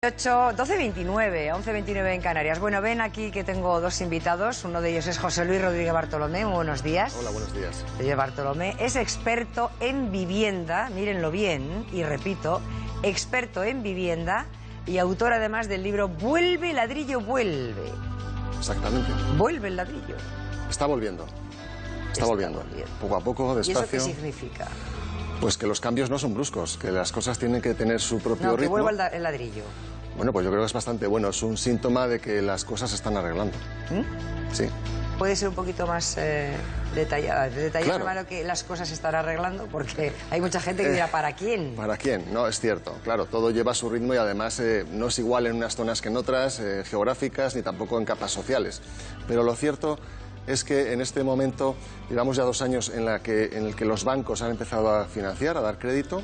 12:29, 11:29 en Canarias. Bueno, ven aquí que tengo dos invitados. Uno de ellos es José Luis Rodríguez Bartolomé. Muy buenos días. Hola, buenos días. Rodríguez Bartolomé es experto en vivienda, mírenlo bien, y repito, experto en vivienda y autor además del libro Vuelve, ladrillo, vuelve. Exactamente. Vuelve el ladrillo. Está volviendo. Está volviendo. Poco a poco, despacio. ¿Y eso qué significa? Pues que los cambios no son bruscos, que las cosas tienen que tener su propio ritmo. Que vuelva el ladrillo. Bueno, pues yo creo que es bastante bueno. Es un síntoma de que las cosas se están arreglando. Sí. ¿Puede ser un poquito más detallada? Claro. Hermano, que las cosas se están arreglando, porque hay mucha gente que dirá, ¿para quién? ¿Para quién? No, es cierto. Claro, todo lleva su ritmo y además no es igual en unas zonas que en otras, geográficas, ni tampoco en capas sociales. Pero lo cierto es que en este momento llevamos ya 2 años en el que los bancos han empezado a financiar, a dar crédito.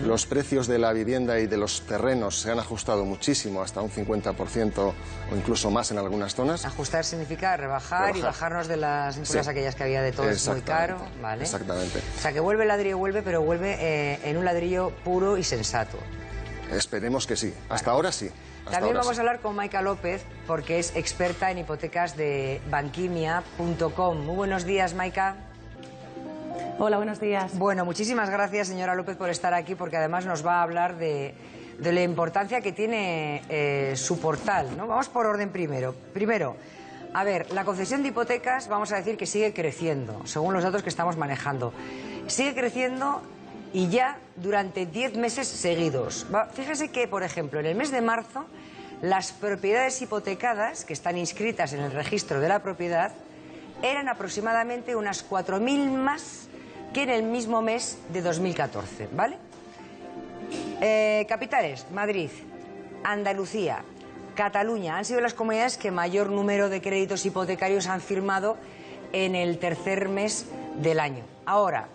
Los precios de la vivienda y de los terrenos se han ajustado muchísimo, hasta un 50% o incluso más en algunas zonas. Ajustar significa rebajar y bajarnos de las impulsas aquellas que había de todo, es muy caro. ¿Vale? Exactamente. O sea, que vuelve el ladrillo, pero vuelve en un ladrillo puro y sensato. Esperemos que sí. Hasta ahora sí. También vamos a hablar con Maika López, porque es experta en hipotecas de banquimia.com. Muy buenos días, Maika. Hola, buenos días. Bueno, muchísimas gracias, señora López, por estar aquí, porque además nos va a hablar de la importancia que tiene su portal, ¿no? Vamos por orden primero. Primero, a ver, la concesión de hipotecas, vamos a decir que sigue creciendo, según los datos que estamos manejando. Sigue creciendo y ya durante 10 meses seguidos. Fíjese que, por ejemplo, en el mes de marzo, las propiedades hipotecadas que están inscritas en el registro de la propiedad eran aproximadamente unas 4.000 más que en el mismo mes de 2014, ¿vale? Capitales: Madrid, Andalucía, Cataluña han sido las comunidades que mayor número de créditos hipotecarios han firmado en el tercer mes del año. Ahora,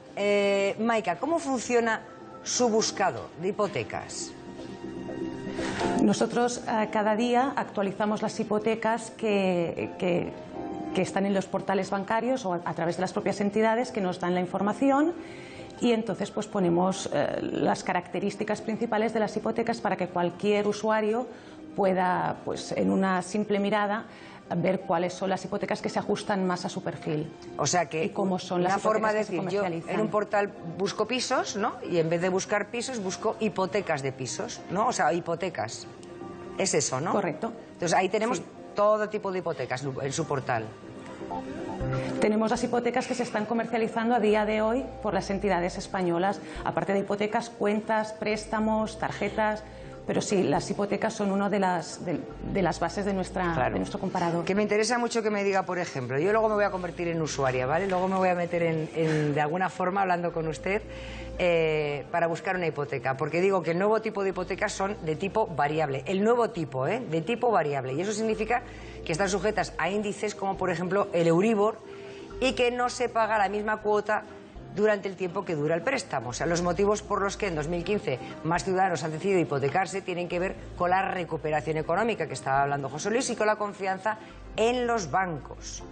Maika, ¿cómo funciona su buscado de hipotecas? Nosotros cada día actualizamos las hipotecas que están en los portales bancarios o a través de las propias entidades que nos dan la información, y entonces pues ponemos las características principales de las hipotecas para que cualquier usuario pueda, pues en una simple mirada, ver cuáles son las hipotecas que se ajustan más a su perfil. O sea que y cómo son las una forma de que se decir, yo en un portal busco pisos, ¿no? Y en vez de buscar pisos, busco hipotecas de pisos, ¿no? O sea, hipotecas. Es eso, ¿no? Correcto. Entonces ahí tenemos todo tipo de hipotecas en su portal. Tenemos las hipotecas que se están comercializando a día de hoy por las entidades españolas, aparte de hipotecas, cuentas, préstamos, tarjetas. Pero sí, las hipotecas son una de las bases de nuestro comparador. Que me interesa mucho que me diga, por ejemplo, yo luego me voy a convertir en usuaria, ¿vale? Luego me voy a meter de alguna forma, hablando con usted, para buscar una hipoteca. Porque digo que el nuevo tipo de hipotecas son de tipo variable. El nuevo tipo, de tipo variable. Y eso significa que están sujetas a índices como, por ejemplo, el Euribor, y que no se paga la misma cuota durante el tiempo que dura el préstamo. O sea, los motivos por los que en 2015 más ciudadanos han decidido hipotecarse tienen que ver con la recuperación económica que estaba hablando José Luis y con la confianza en los bancos.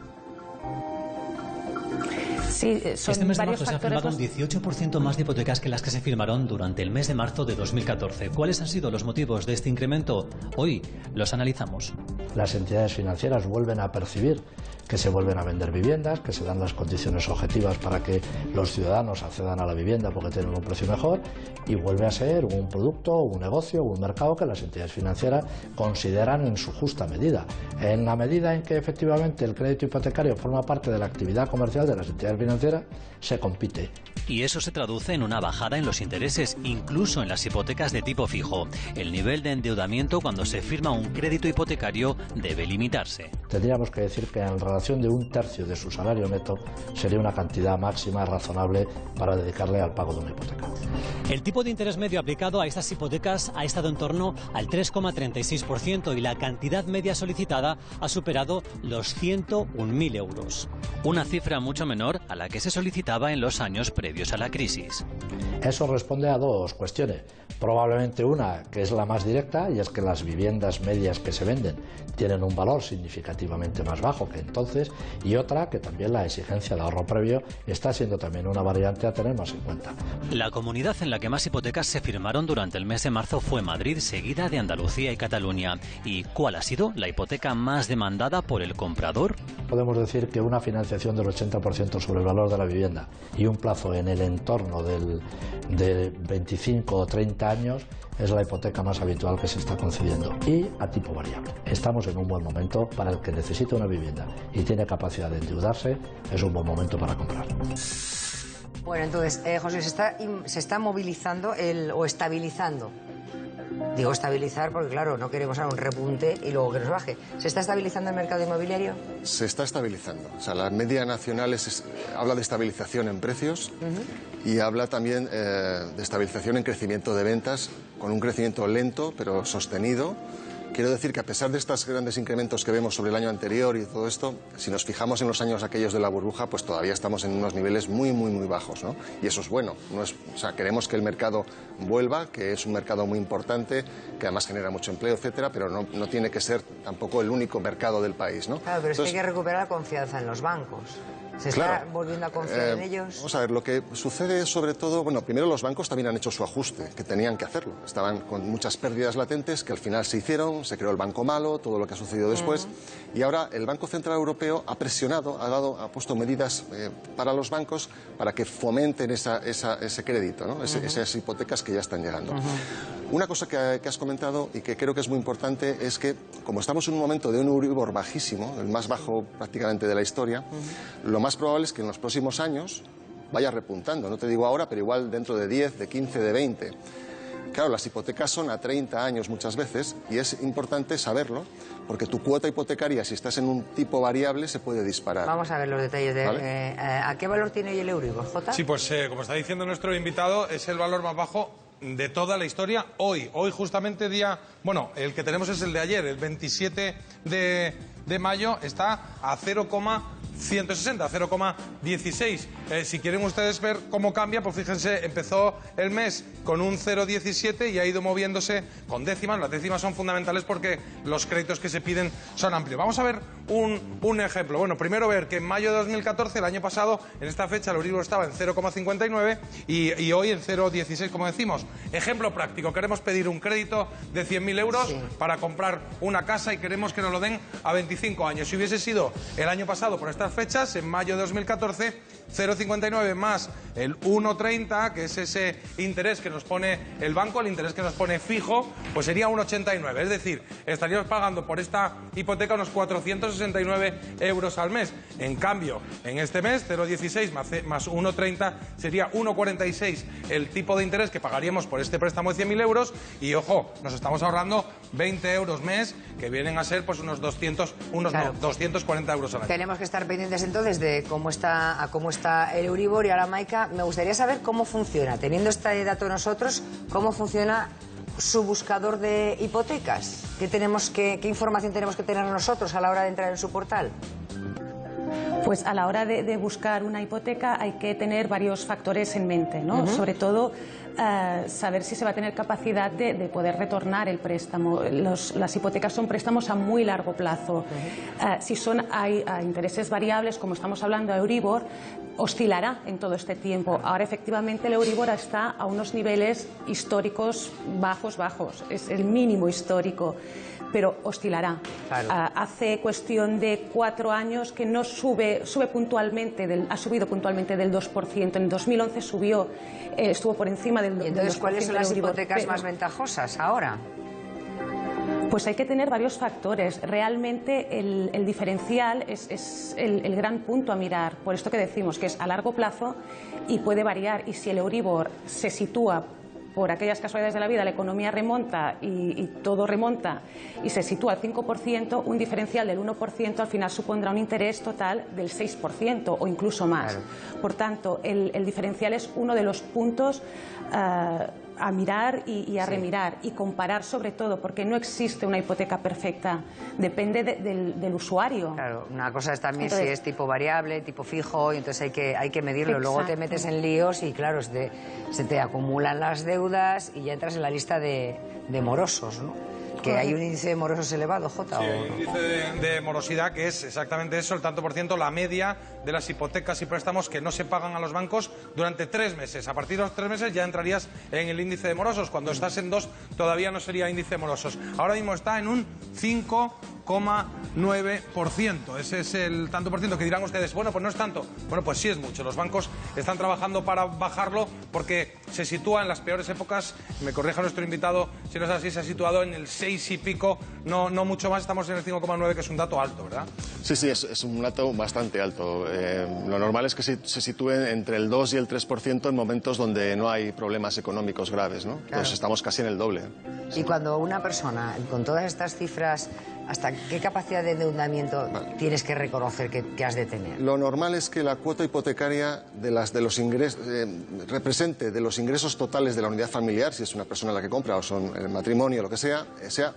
Sí, son este mes de marzo se han factores. firmado un 18% más de hipotecas que las que se firmaron durante el mes de marzo de 2014. ¿Cuáles han sido los motivos de este incremento? Hoy los analizamos. Las entidades financieras vuelven a percibir que se vuelven a vender viviendas, que se dan las condiciones objetivas para que los ciudadanos accedan a la vivienda porque tienen un precio mejor, y vuelve a ser un producto, un negocio, un mercado que las entidades financieras consideran en su justa medida. En la medida en que efectivamente el crédito hipotecario forma parte de la actividad comercial de las entidades financieras, se compite. Y eso se traduce en una bajada en los intereses, incluso en las hipotecas de tipo fijo. El nivel de endeudamiento cuando se firma un crédito hipotecario debe limitarse. Tendríamos que decir que en relación de 1/3 de su salario neto sería una cantidad máxima razonable para dedicarle al pago de una hipoteca. El tipo de interés medio aplicado a estas hipotecas ha estado en torno al 3,36% y la cantidad media solicitada ha superado los 101.000 euros. Una cifra mucho menor a la que se solicitaba en los años previos a la crisis. Eso responde a 2 cuestiones. Probablemente una, que es la más directa, y es que las viviendas medias que se venden tienen un valor significativamente más bajo que entonces, y otra que también la exigencia de ahorro previo está siendo también una variante a tener más en cuenta. La comunidad en la que más hipotecas se firmaron durante el mes de marzo fue Madrid, seguida de Andalucía y Cataluña. ¿Y cuál ha sido la hipoteca más demandada por el comprador? Podemos decir que una financiación del 80% sobre el valor de la vivienda y un plazo en el entorno de 25 o 30 años es la hipoteca más habitual que se está concediendo, y a tipo variable. Estamos en un buen momento para el que necesita una vivienda y tiene capacidad de endeudarse, es un buen momento para comprar. Bueno, entonces, José, se está movilizando o estabilizando. Digo estabilizar porque, claro, no queremos un repunte y luego que nos baje. ¿Se está estabilizando el mercado inmobiliario? Se está estabilizando. O sea, la media nacional habla de estabilización en precios y habla también de estabilización en crecimiento de ventas, con un crecimiento lento pero sostenido. Quiero decir que a pesar de estos grandes incrementos que vemos sobre el año anterior y todo esto, si nos fijamos en los años aquellos de la burbuja, pues todavía estamos en unos niveles muy bajos, ¿no? Y eso es bueno. O sea, queremos que el mercado vuelva, que es un mercado muy importante, que además genera mucho empleo, etcétera, pero no tiene que ser tampoco el único mercado del país, ¿no? Claro, pero es que hay que recuperar la confianza en los bancos. ¿Se está volviendo a confiar en ellos? Vamos a ver, lo que sucede sobre todo, bueno, primero los bancos también han hecho su ajuste, que tenían que hacerlo. Estaban con muchas pérdidas latentes que al final se hicieron, se creó el banco malo, todo lo que ha sucedido después. Y ahora el Banco Central Europeo ha presionado, ha puesto medidas para los bancos para que fomenten ese crédito, ¿no? Esas hipotecas que ya están llegando. Una cosa que has comentado y que creo que es muy importante es que, como estamos en un momento de un Euribor bajísimo, el más bajo prácticamente de la historia, lo más probable es que en los próximos años vaya repuntando. No te digo ahora, pero igual dentro de 10, de 15, de 20. Claro, las hipotecas son a 30 años muchas veces y es importante saberlo porque tu cuota hipotecaria, si estás en un tipo variable, se puede disparar. Vamos a ver los detalles. ¿Vale? ¿A qué valor tiene hoy el Euribor, Jota? Sí, pues como está diciendo nuestro invitado, es el valor más bajo de toda la historia hoy justamente el que tenemos es el de ayer, el 27 de mayo, está a 0,160, 0,16. Si quieren ustedes ver cómo cambia, pues fíjense, empezó el mes con un 0,17 y ha ido moviéndose con décimas. Las décimas son fundamentales porque los créditos que se piden son amplios. Vamos a ver un ejemplo. Bueno, primero ver que en mayo de 2014, el año pasado, en esta fecha el Euribor estaba en 0,59 y hoy en 0,16, como decimos. Ejemplo práctico, queremos pedir un crédito de 100.000 euros para comprar una casa y queremos que nos lo den a 25 años. Si hubiese sido el año pasado por estas fechas, en mayo de 2014, 0,59 más el 1,30, que es ese interés que nos pone el banco, el interés que nos pone fijo, pues sería 1,89. Es decir, estaríamos pagando por esta hipoteca unos 469 euros al mes. En cambio, en este mes, 0,16 más 1,30 sería 1,46 el tipo de interés que pagaríamos por este préstamo de 100.000 euros. Y ojo, nos estamos ahorrando 20 euros mes, que vienen a ser pues unos 240 euros al año. Tenemos que estar pendientes entonces de cómo está el Euribor. Y ahora, Maika, me gustaría saber cómo funciona, teniendo este dato nosotros, cómo funciona su buscador de hipotecas. ¿Qué información tenemos que tener nosotros a la hora de entrar en su portal? Pues a la hora de buscar una hipoteca hay que tener varios factores en mente, ¿no? Sobre todo saber si se va a tener capacidad de poder retornar el préstamo. Las hipotecas son préstamos a muy largo plazo. Si son a intereses variables, como estamos hablando, a Euribor, oscilará en todo este tiempo. Ahora, efectivamente, el Euribor está a unos niveles históricos bajos. Es el mínimo histórico, pero oscilará. Claro. Hace cuestión de 4 años que no sube puntualmente, ha subido puntualmente del 2%. En 2011 estuvo por encima del 2%. ¿Y entonces cuáles son las hipotecas más ventajosas ahora? Pues hay que tener varios factores. Realmente el diferencial es el gran punto a mirar. Por esto que decimos que es a largo plazo y puede variar. Y si el Euribor se sitúa por aquellas casualidades de la vida, la economía remonta y todo remonta y se sitúa al 5%, un diferencial del 1% al final supondrá un interés total del 6% o incluso más. Claro. Por tanto, el diferencial es uno de los puntos a mirar y a remirar y comparar, sobre todo porque no existe una hipoteca perfecta, depende del usuario. Claro, una cosa es también si es tipo variable, tipo fijo, y entonces hay que medirlo. Exacto. Luego te metes en líos y claro, se te acumulan las deudas y ya entras en la lista de morosos, ¿no? Que hay un índice de morosos elevado, Jota. Sí, ¿o hay un no? índice de morosidad que es exactamente eso, el tanto por ciento, la media de las hipotecas y préstamos que no se pagan a los bancos durante 3 meses. A partir de los 3 meses ya entrarías en el índice de morosos. Cuando estás en 2 todavía no sería índice de morosos. Ahora mismo está en un 5,9%. Ese es el tanto por ciento que dirán ustedes, bueno, pues no es tanto. Bueno, pues sí es mucho. Los bancos están trabajando para bajarlo porque se sitúa en las peores épocas, me corrija nuestro invitado, si no es así, se ha situado en el 6 y pico, no mucho más, estamos en el 5,9, que es un dato alto, ¿verdad? Sí, es un dato bastante alto. Lo normal es que se sitúen entre el 2 y el 3% en momentos donde no hay problemas económicos graves, ¿no? Claro. Pues estamos casi en el doble. Y cuando una persona, con todas estas cifras, ¿hasta qué capacidad de endeudamiento tienes que reconocer que has de tener? Lo normal es que la cuota hipotecaria de los ingresos represente de los ingresos totales de la unidad familiar, si es una persona la que compra o son el matrimonio, lo que sea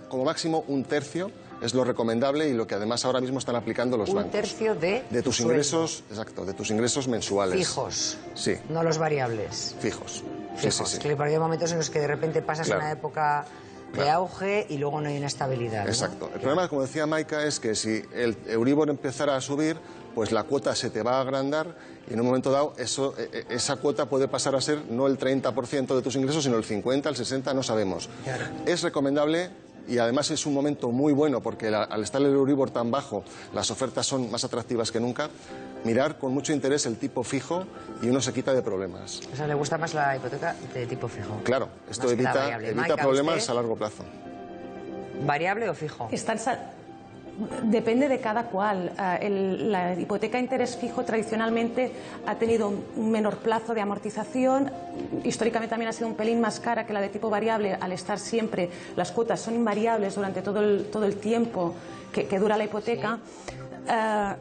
como máximo un tercio. Es lo recomendable y lo que además ahora mismo están aplicando los bancos. Un tercio de tus sueldo. ingresos, exacto, de tus ingresos mensuales. Fijos. Sí. No los variables. Fijos. Fijos. Sí. Porque hay momentos en los que de repente pasas Claro. una época de auge y luego no hay una estabilidad, ¿no? Exacto. El problema, como decía Maika, es que si el Euribor empezara a subir, pues la cuota se te va a agrandar y en un momento dado esa cuota puede pasar a ser no el 30% de tus ingresos, sino el 50%, el 60%, no sabemos. Claro. Es recomendable. Y además es un momento muy bueno porque al estar el Euribor tan bajo, las ofertas son más atractivas que nunca. Mirar con mucho interés el tipo fijo y uno se quita de problemas. O sea, le gusta más la hipoteca de tipo fijo. Claro, esto Más que la evita variable. Maika, problemas ¿usted? a largo plazo. ¿Variable o fijo? Depende de cada cual. La hipoteca a interés fijo tradicionalmente ha tenido un menor plazo de amortización. Históricamente también ha sido un pelín más cara que la de tipo variable, al estar siempre las cuotas son invariables durante todo el tiempo que dura la hipoteca. Sí.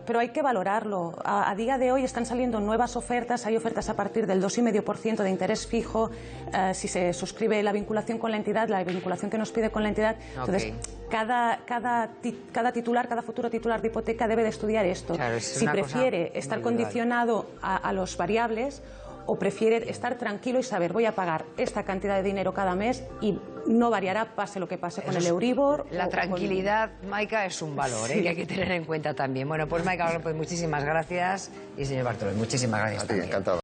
Pero hay que valorarlo. A día de hoy están saliendo nuevas ofertas, hay ofertas a partir del 2,5% de interés fijo, si se suscribe la vinculación con la entidad, la vinculación que nos pide con la entidad. Entonces, cada titular, cada futuro titular de hipoteca debe de estudiar esto. Claro, si prefiere estar condicionado a los variables o prefiere estar tranquilo y saber voy a pagar esta cantidad de dinero cada mes y no variará pase lo que pase con el Euribor. La tranquilidad, Maika, es un valor, que hay que tener en cuenta también. Bueno, pues Maika, pues muchísimas gracias y señor Bartolomé, muchísimas gracias. A ti, también. encantado.